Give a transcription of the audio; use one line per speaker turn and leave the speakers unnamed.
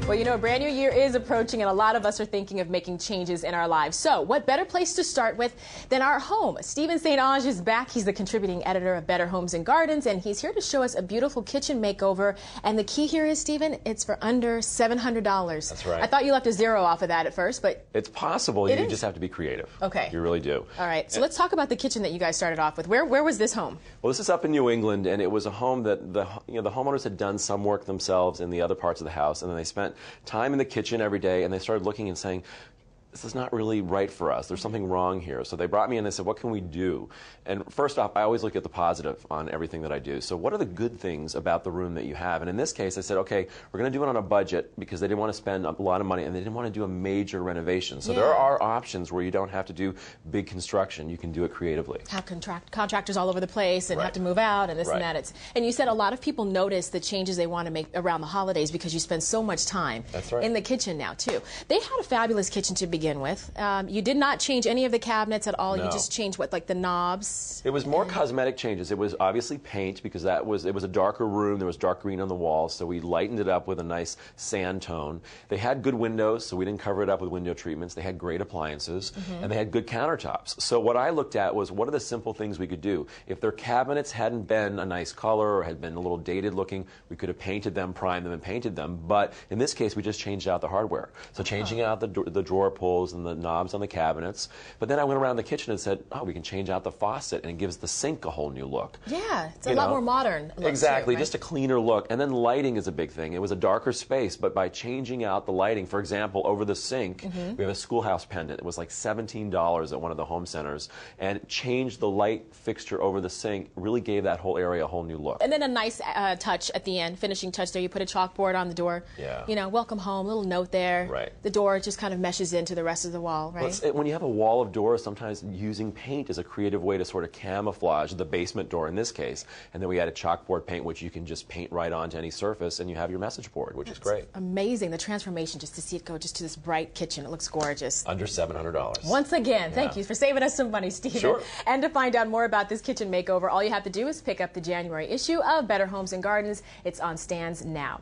Well, you know, a brand new year is approaching, and a lot of us are thinking of making changes in our lives. So what better place to start with than our home? Stephen St. Ange is back. He's the contributing editor of Better Homes and Gardens, and he's here to show us a beautiful kitchen makeover. And the key here is, Stephen, it's for under $700.
That's right.
I thought you left a zero off of that at first, but
it's possible. You just have to be creative.
Okay.
You really do.
All right. So let's talk about the kitchen that you guys started off with. Where was this home?
Well, this is up in New England, and it was a home that the homeowners had done some work themselves in the other parts of the house, and then they spent time in the kitchen every day, and they started looking and saying, this is not really right for us. There's something wrong here. So they brought me in and they said, what can we do? And first off, I always look at the positive on everything that I do. So what are the good things about the room that you have? And in this case, I said, okay, we're going to do it on a budget because they didn't want to spend a lot of money and they didn't want to do a major renovation. So there are options where you don't have to do big construction. You can do it creatively.
Have contractors all over the place and have to move out and this and that. And you said a lot of people notice the changes they want to make around the holidays because you spend so much time in the kitchen now, too. They had a fabulous kitchen to begin with. You did not change any of the cabinets at all. No. You just changed what, like the knobs?
It was more cosmetic changes. It was obviously paint because it was a darker room. There was dark green on the walls, so we lightened it up with a nice sand tone. They had good windows, so we didn't cover it up with window treatments. They had great appliances, and they had good countertops. So what I looked at was, what are the simple things we could do? If their cabinets hadn't been a nice color or had been a little dated looking, we could have painted them, primed them, and painted them. But in this case, we just changed out the hardware. So changing out the drawer pulls and the knobs on the cabinets. But then I went around the kitchen and said, oh, we can change out the faucet, and it gives the sink a whole new look.
Yeah, it's a lot more modern look
exactly,
too, right?
Just a cleaner look. And then lighting is a big thing. It was a darker space, but by changing out the lighting, for example, over the sink, we have a schoolhouse pendant. It was like $17 at one of the home centers, and changed the light fixture over the sink, really gave that whole area a whole new look.
And then a nice touch at the end, finishing touch there. You put a chalkboard on the door.
Yeah.
You know, welcome home, little note there.
Right.
The door just kind of meshes into the rest of the wall, right?
Well, when you have a wall of doors, sometimes using paint is a creative way to sort of camouflage the basement door in this case. And then we added chalkboard paint, which you can just paint right onto any surface, and you have your message board, which is great.
Amazing, the transformation, just to see it go just to this bright kitchen. It looks gorgeous.
Under $700.
Once again, thank you for saving us some money, Stephen.
Sure.
And to find out more about this kitchen makeover, all you have to do is pick up the January issue of Better Homes and Gardens. It's on stands now.